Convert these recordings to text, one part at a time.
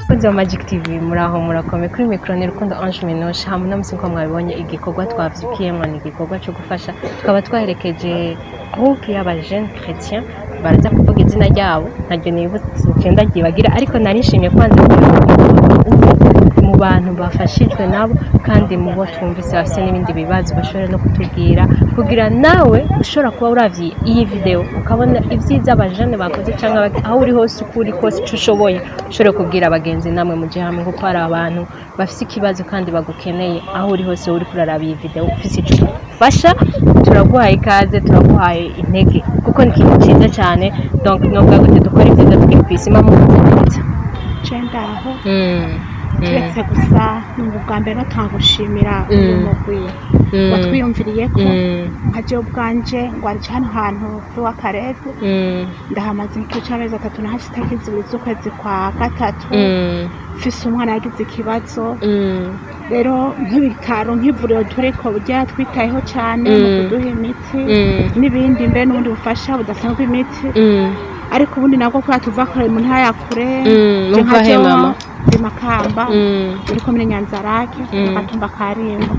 Bakunzi ba Magic TV muraho murakome kuri micro ni Rukundo Ange Minosha hamwe n'umusinko mwabonye igikorwa twavyukiyemwe ni igikorwa cyo gufasha tukaba twaherekeje groupe y'abajeune chrétien baraza kuvuga izina ryabo ntaryo nibutse cyenda gibagira ariko narishimye kwanza mu bantu bafashijwe nabo kandi mu bo twumvise bafite n'ibindi bibazo bashobora no kutubwira kugira nawe ushobora kuba uravye iyi video ukabona ivyiza abajane bakoze cyangwa aho uri hose ukuri kose ico ushoboye ushobora kubwira abagenzi namwe mu gihe hamwe kuko hari abantu bafite ikibazo kandi bagukeneye aho uri hose uri kuraraba iyi video ufite ico fasha turaguhaye ikaze turaguhaye intege kuko ni ikintu cyiza cyane donc nubwo gute dukora ibyiza tukipfisima mu neza cenda aho turetse gusa n'ubwa mbere natangushimira uyu mugwi watwiyumviriye ko nkaje ubwanje ngo ari hano hantu w'akarere ndahamaze nk'amezi 3 na hashize izibiri z'ukwezi kwa gatatu mfise umwana yagize ikibazo rero nk'ibitaro nk'ivuriro turiko burya twitayeho cyane mu kuduha imiti n'ibindi mbe n'ubundi bufasha budasanzwe imiti ariko ubundi nabwo kwa tuva kure mu ntaya kure mvahe mama Makamba uriko muri Nyanzarake akatumba karimbo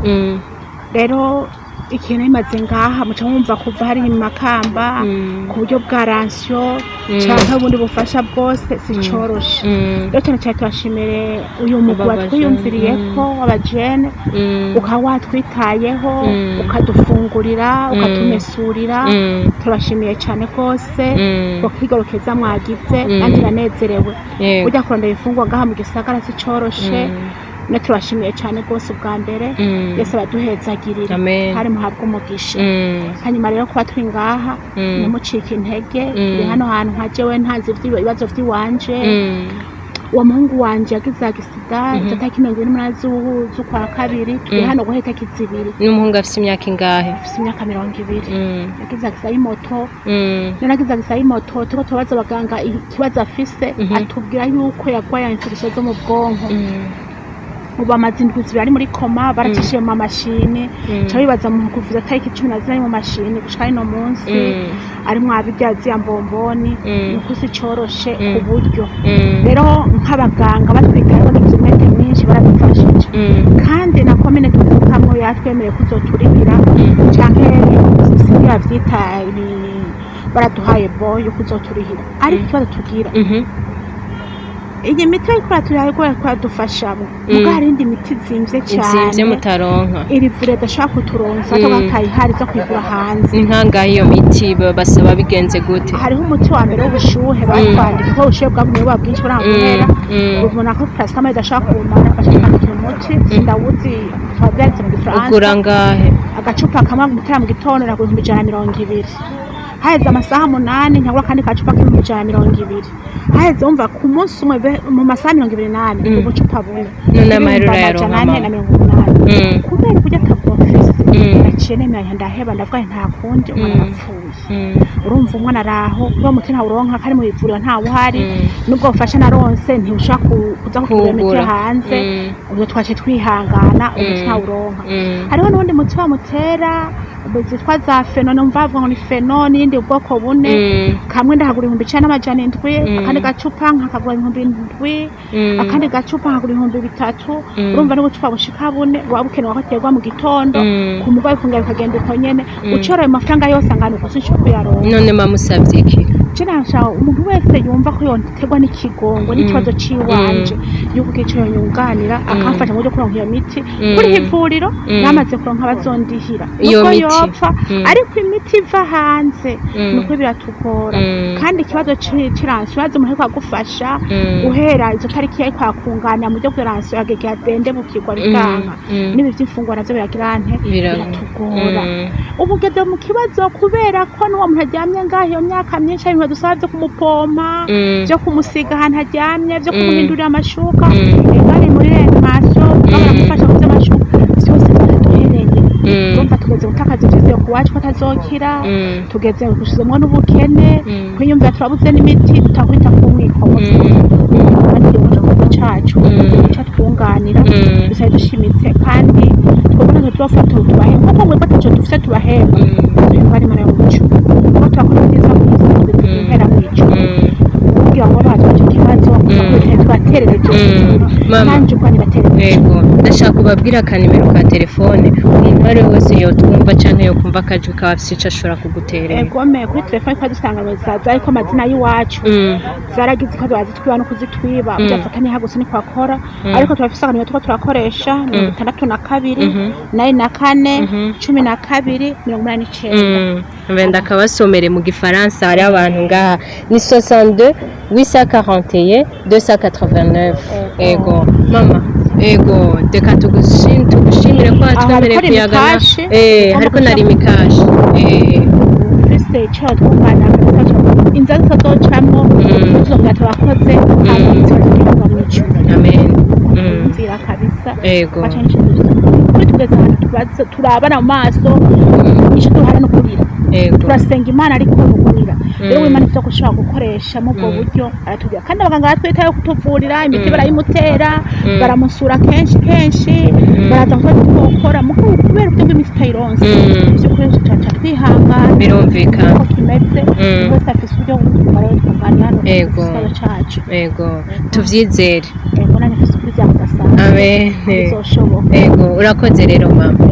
rero ikintu imaze ngaha muca mwumva kuva hari mu Makamba ku buryo bwa ransiyo cyangwa ubundi bufasha bwose sicoroshe rero cyane cyane turashimire uyu mugwi watwiyumviriye ko w'abajene ukaba watwitayeho ukadufungurira ukatumesurira turashimiye cyane kose bakigorokeza mwagize kandi nanezerewe ujya kurondera ifungwa ngaha mu gisagara sicoroshe ne turashimiye cyane rwose ubwa mbere yese baduhezagirira hari muhabwa umugisha hanyuma rero kuba turi ngaha ntimucike intege hano hantu nkajewe ntazi ibibazo by'iwanje uwo muhungu wanje yagize agisida itariki 28 z'ukwa kabiri turi hano guheta kizibiri n'umuhungu afite imyaka ingahe afite imyaka 20 yagize agisida y'imoto naragize agisida y'imoto tuko tubaza abaganga ikibazo afise atubwira yuko yagwaye infection zo mu bwonko ubu amazi ndwi ari muri koma baracishiye mu mashini cyo bibaza mu kuvuza tariki 10 mu mashini gushika ino munsi ari mwabijyazi ambomboni nukusi coroshe ku buryo rero nk'abaganga batwitayeho n'ibimete myinshi baradufashije kandi na komene tuvukamwe yatwemeye kuzoturibira canke singira vyita baraduhaye boyo kuzoturihira ariko ikibazo tugira iyi miti ikora turayigoye kwa dufashamo muga hari indi miti zimvye cyane zimvye mutaronka iri vure dashaka kuturonsa tugatayi hari zo kwigura hanze ni nkanga iyo miti basaba bigenze gute hariho umuti wa mbere w'ubushuhe batwandika ko ubushuhe bwagumye bwinshi burangurera ubona ko plasma idashaka kumara bashaka umuti sindawuzi twabyanze mu Gifaransa ugura ngahe agacupa kamwe mutara mu gitondo na 120 haheze amasaha 8 nkabura kandi kacupa k'ibihumbi 120 haheze umva ku munsi umwe mu masaha 28 ubucupa bune none amahera yaronka kubera kujya takonfisi naciye nemeye ndaheba ndavuga nta kundi umwana apfuye urumva umwana araho kuba muti nta uronka kari mu ivuriro nta buhari nubwo ufasha naronse ntiushaka kuza kugura imiti hanze ubwo twace twihangana ubwo nta uronka hariho n'undi muti bamutera bizitwa za fenone mvavuga ngo ni fenone yindi ubwoko bune kamwe ndahagura 1700 akandi gacupa nkakagura 7000 akandi gacupa nkagura 3000 urumva no gucupa bushika bune wabukenewe ko terwa mu gitondo ku mugabo kongera kagenda uko nyene ucora ayo mafaranga yose angana uko sinshobora kuyaronka none mamusavye iki nashaka umuntu wese yumva ko yonterwa n'ikigongo n'ikibazo ciwanje yuko ico yonyunganira akamfasha mu byo kuronka iyo miti kuri ivuriro namaze kuronka abazondihira nuko yopfa ariko imiti iva hanze nuko biratugora kandi ikibazo ciransi baze umuntu ariko agufasha guhera izo tariki yari kwakunganya mu byo kuransi agege adende bukirwa bikanga nibi vy'imfungwa navyo biragirante biratugora ubugeze mu kibazo kubera ko n'uwo muntu aryamye ngaho iyo myaka myinshi ari ibintu dusaba vyo kumupompa vyo kumusiga ahantu aryamye vyo kumuhindurira amashuka bari muri reanimation baramufasha mu vy'amashuka vyose byaraduhereye urumva tugeze gutakaza ivyizero ku wacu ko atazokira tugeze gushizemwo n'ubukene kwiyumvira turabuze n'imiti tutakwita ku mwikomo kandi igikorwa cacu ico twunganira dusabe dushimitse kandi twebwe ntituzofata tubahemba kuko mwebwe ataco dufise tubahemba bari mara y'umuco kuko turakora neza mu isi twihera mw'ico kugira ngo bacu icyo kibazo twaterereje nanje uko nibaterereje yego ndashaka kubabwira akanimero ka telefone umuntu ari wese yotwumva canke yokumva akajwi kawe afise ico ashobora kuguterera yego me kuri telefone twadusanga bazaza ariko amazina y'iwacu zaragize ko bazitwiba no kuzitwiba byafatanye haguse ni kwakora ariko turafise akanimero tuko turakoresha 62 84 12 89 Mbenda kabasomere mu gifaransa hari abantu ngaha ni 62 841 289 ego mama ego deka tugushimire ko atwemereye kuyagana hariko nari mikashi fise ico twungana inzara zizocamwo tuzongera turakoze kandi tuzongera mwicu amen mvira kabisa ego kuri tugeze ahantu tubaze turabana mu maso ico duhara no kurira turasenga imana ariko nukurira rero imana ivyo gushaka gukoresha mu bwo buryo aratubwira kandi abaganga batwitaye kutuvurira imiti barayimutera baramusura kenshi baraza gukora mu kubera ubwo imiti tayironse ivyo kuri tutaca twihangana birumvikana ko kimeze bose afise uburyo bwo twungana hano ego cacu ego tuvyizere ego nanye afise kuri bya kudasanga amen bizoshoboka ego urakoze rero mama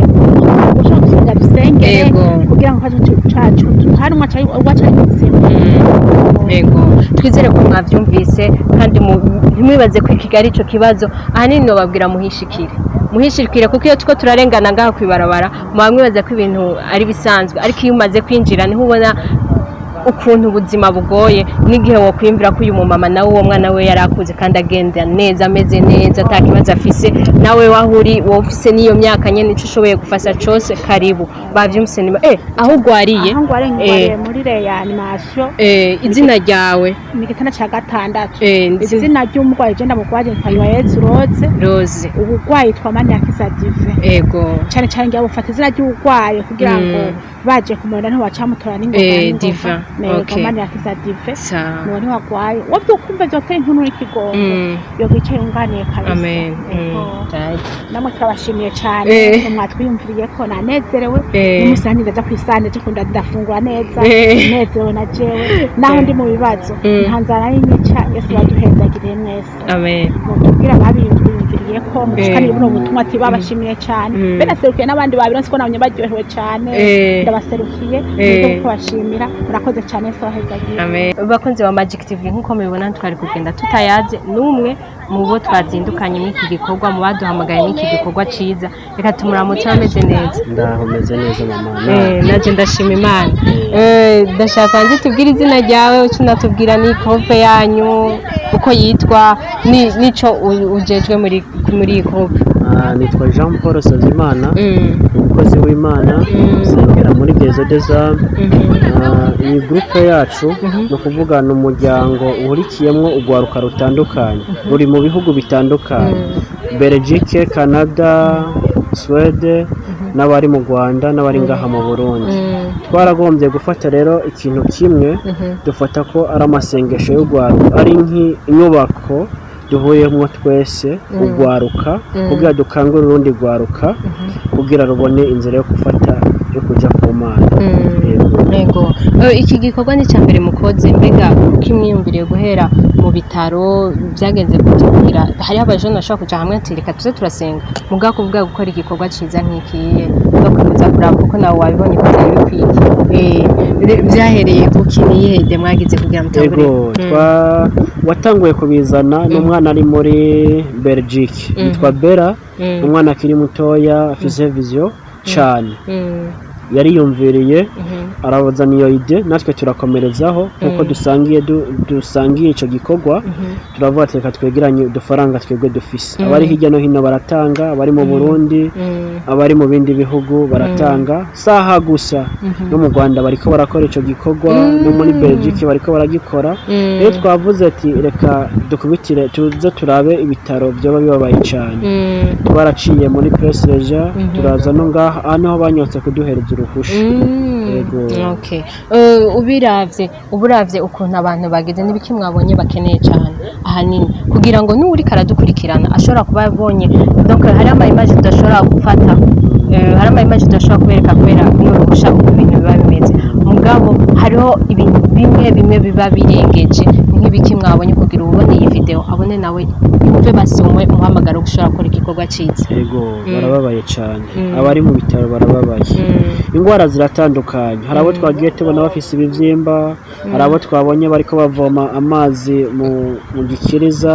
ushaka gusenga dusengere kugira ngo kaje cacu hari umwaca ego twizere ko mwavyumvise kandi ntimwibaze ko Kigali ico kibazo ahanini no babwira muhishikire kuko iyo tuko turarengana ngaho kwibarabara mwibaza ko ibintu ari bisanzwe ariko iyo umaze kwinjira niho ubona ukuntu ubuzima bugoye n'igihe wo kwimvira ko uyu mumama nawe uwo mwana we yarakuze kandi agenda neza ameze neza atakibazo afise nawe wahuri wofise niyo myaka nyene ico ushoboye gufasha cose karibu bavyumse ni aho ugwariye muri reanimation izina ryawe ni gitanda ca gatandatu izina ry'umugwayi je ndamugwaje ntwaye Yezu Rose ubugwayi twamanya kisative ego cyane cyane ngiye bufata izina ry'ugwaye kugira ngo baje kumurana ntiwacamutora n'ingoga diva okay manya kisative no ni wagwaye wabyo kumva byote inkuru y'ikigongo yo gicaye unganiye kabisa amen namwe twabashimiye cyane mwatwiyumviriye ko nanezerewe n'umusani ndaza kwisane cikunda ndafungura neza nezerewe na jewe naho ndi mu bibazo ntanzara y'inyica Yesu baduhezagire mwese amen mutubwira babiyumviriye ko mushikani buno butumwa ati babashimiye cyane bena serukiye n'abandi babironse ko nabonye baryohewe cyane ndabaserukiye niko kubashimira murakoze cyane Yesu bahezagiye amen bakunze wa Magic TV nkuko mubibona twari kugenda tutayaze numwe mu bo twazindukanye muri iki gikorwa mu baduhamagaye muri iki gikorwa ciza reka tumuramutse ameze neza ndaho meze neza mama naje ndashima Imana ndashaka nzi tubwire izina ryawe uco natubwira ni groupe yanyu uko yitwa nico ujejwe muri iyi groupe nitwa Jean Paul Sazimana umukozi w'Imana usengera muri Gezo Deza iyi groupe yacu no kuvugana umuryango uhurikiyemwo ugwaruka rutandukanye ruri mu bihugu bitandukanye Belgique Canada Swede n'abari mu Rwanda n'abari ngaha mu Burundi twaragombye gufata rero ikintu kimwe dufata ko ari amasengesho y'ugwaruka ari nk'inyubako duhuyemo twese ugwaruka kugira dukangure urundi gwaruka kugira rubone inzira yo gufata yo kuja ku Mana yego iki gikorwa ni cyambere mukoze mbega ukimwiyumviriye guhera mu bitaro byagenze kugira hari abajone ashaka kuja hamwe ati reka tuze turasenga mugako kuvuga gukora igikorwa ciza nkikiye no kuza kuraba kuko nawe wabibonye ko byari bikwiye byahereye kuki niyihe ide mwagize kugira ngo mutangure watanguye kubizana n'umwana ari muri Belgique yitwa Bella umwana akiri mutoya afise vision cyane yariyumviriye arabazana iyo ide natwe turakomerezaho kuko dusangiye icyo gikorwa turavuga ati reka twegeranye udufaranga twebwe dufise abari hirya no hino baratanga abari mu Burundi abari mu bindi bihugu baratanga saha gusa no mu Rwanda bariko barakora icyo gikorwa no muri Belgique bariko baragikora rero twavuze ati reka dukubitire tuze turabe ibitaro byoba bibabaye cyane twaraciye muri Press Leisure turaza no ngaha aho banyotse kuduhereza uruhusha okay uburavye ukuntu abantu bageze n'ibiki mwabonye bakeneye cyane ahanini kugira ngo n'uri karadukurikirana ashobora kuba yabonye donc hari ama image tudashobora gufata hari ama image tudashobora kubereka kubera n'uruhusha uko ibintu biba bimeze mugabo hariho ibintu bimwe biba birengeje nk'ibiki mwabonye kugira ubone iyi video abone nawe yumve basomwe umuhamagaro gushobora gukora igikorwa cyiza barababaye cyane abari mu bitaro barababaye ingwara ziratandukanye hari abo twagiye tubona bafise ibivyimba hari abo twabonye bariko bavoma amazi mu gikiriza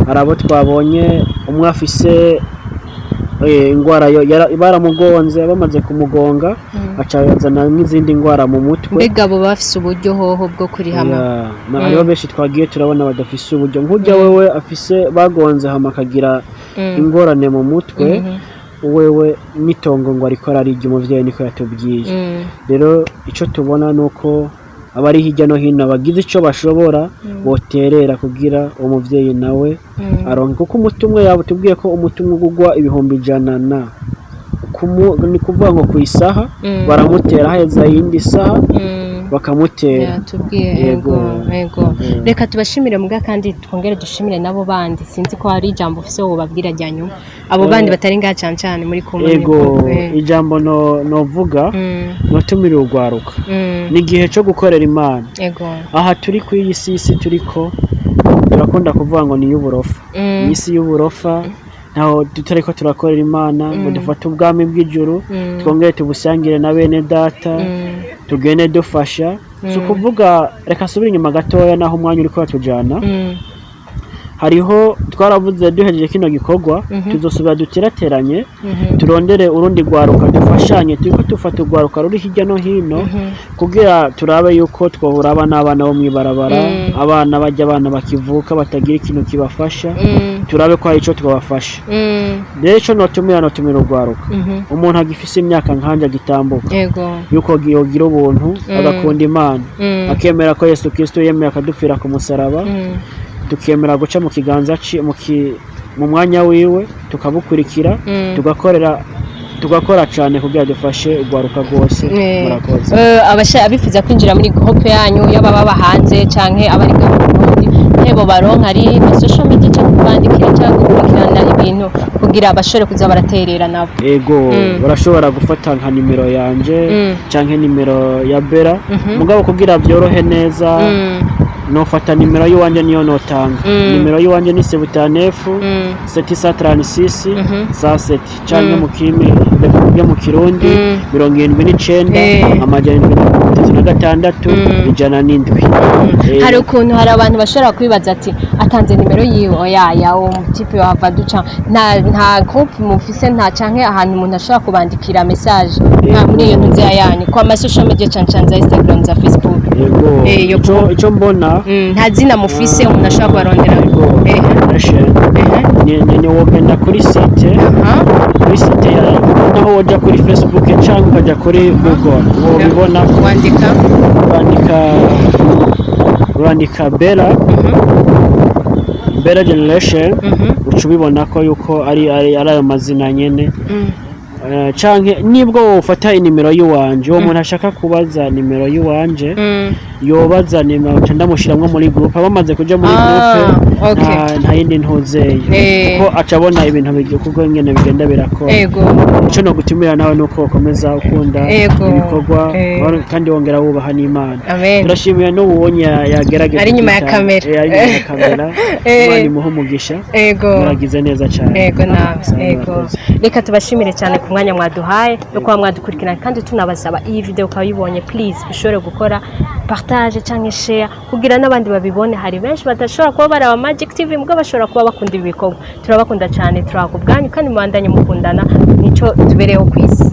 hari abo twabonye umwe afise ingwara baramugonze bamaze kumugonga acazana n'izindi ngwara mu mutwe mbega abo bafise uburyo hoho bwo kuri hamwe hariho benshi twagiye turabona badafise uburyo nk'ujya wewe afise bagonze hama akagira ingorane mu mutwe wewe n'itongo ngo ariko ararirya umuvyeyi niko yatubwiye rero ico tubona nuko abari hirya no hino bagize ico bashobora boterera kugira umuvyeyi nawe aronke kuko umutumwe yabo tubwiye ko umutumwe ugugwa 100 ni kuvuga ngo ku isaha baramutera heza yindi saha bakamutera yego reka tubashimire muga kandi twongere dushimire nabo bandi sinzi ko hari ijambo ufise wo babwira ryanyuma abo bandi batari ngaha cyane muri kumwe ijambo novuga notumira urwaruka ni gihe cyo gukorera Imana aha turi ku iyi sisi turiko turakunda kuvuga ngo ni y'uburofa isi y'uburofa naho tutariko turakorera Imana ngo dufate ubwami bw'ijuru twongere tubusangire na bene data tugene dufasha so kuvuga reka subira inyuma gatoya naho umwanya uri kuratujana hariho twaravuze duhejeje kino gikorwa tuzosubira duterateranye turondere urundi rwaruka dufashanye turiko tufata urwaruka ruri hirya no hino kugira turabe yuko twohura abana bo mwibarabara abana bajya abana bakivuka batagira ikintu kibafasha turabe ko hari ico twabafasha rero ico notumira urwaruka umuntu agifise imyaka nkanje agitambuka yuko yogira ubuntu agakunda Imana akemera ko Yesu Kristo yemeye akadupfira ku musaraba tukemera guca mu kiganza mu mwanya wiwe tukabukurikira tugakora cyane kugira dufashe urwaruka rwose murakoze abifuza kwinjira muri groupe yanyu yaba baba hanze canke abari mu Burundi ntebo baronka ari social media cyangwa kubandikira cyangwa gukurikirana ibintu kugira abashore kuza baraterera nabo barashobora gufata nka nimero yanje canke nimero ya Bella mugabo kugira byorohe neza nofata nimero y'uwanje niyo notanga nimero y'uwanje ni 79 736 7 canke mu kimi byo mu Kirundi 79 amajana 36 ijana n'indwi hari ukuntu hari abantu bashobora kwibaza ati atanze nimero yiwe ya tipe wa Vaduca nta groupe mufise nta canke ahantu umuntu ashobora kubandikira message muri iyo ntuze yanyu kwa ma social media cancan za Instagram za Facebook ico mbona nta zina mufise umuntu ashobora kubarondera ni wogenda kuri site yawe naho wajya kuri Facebook cyangwa ukajya kuri Google ubibona wandika Bella Generation uca ubibona ko yuko ari ayo mazina nyene canke nibwo wofata inimero y'uwanje uwo muntu ashaka kubaza nimero y'uwanje yobaza nimero nca ndamushiramwo muri groupe bamaze kuja muri groupe nta yindi ntuzeye kuko aca abona ibintu bigiye ingene bigenda birakora ico no gutumira nawe nuko ukomeza ukunda ibikorwa kandi wongera wubaha n'Imana turashimira n'uwonye yagerageza ari nyuma ya kamera Imana imuhe umugisha muragize neza cyane reka tubashimire cyane ku mwanya mwaduhaye no kuba mwadukurikirana kandi tunabasaba iyi video ukayibonye please ushobore gukora partage cyangwa share kugira n'abandi babibone hari benshi badashobora kuba baraba Magic TV mugabo bashobora kuba bakunda ibikorwa turabakunda cyane turakubwanyu kandi mubandanye mukundana nico tubereho kwisi